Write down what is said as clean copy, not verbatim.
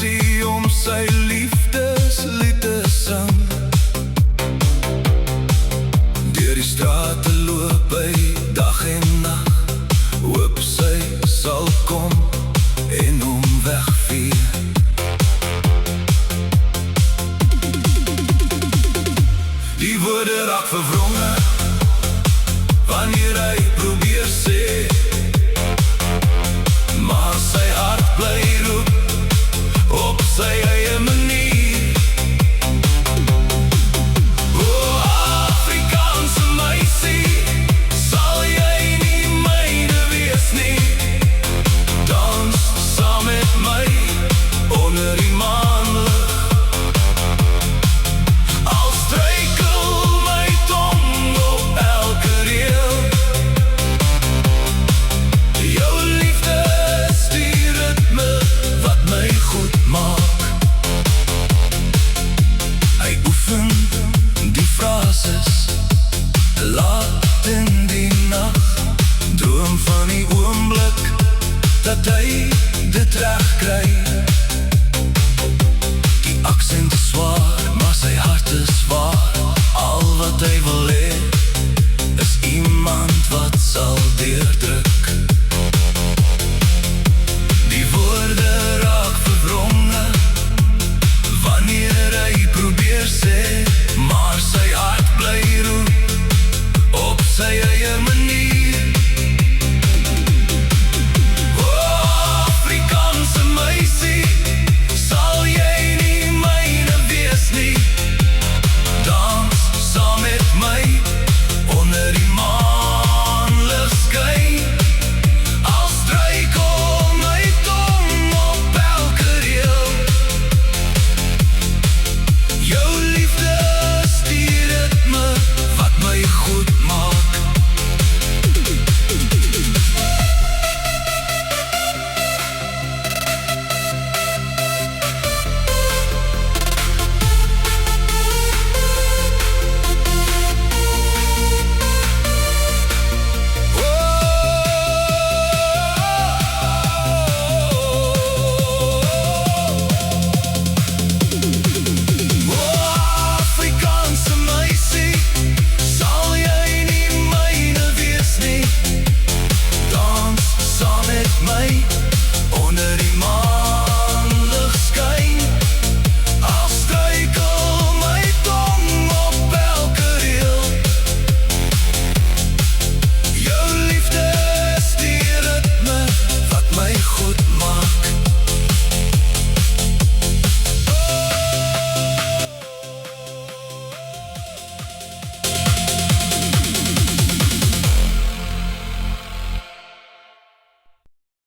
ambisie om sy liefdeslied te sing. Deur die strate loop hy dag en nag, hoop sy sal kom en hom wegvee. Die woorde raak verwronge wanneer hy probeer sê, maar sy hart bly roep op sy eie manier. O Afrikaanse meisie, sal jy nie myne wees nie? Dans saam met my onder die maanlig. Al struikel my tong op elke reël, jou liefde is die ritme wat my goed maak. Hy oefen die frases laat in die nacht, droom van die oomblik dat hy dit reg kry. Die aksent is zwaar, maar sy hart is waar, al wat hy wil hê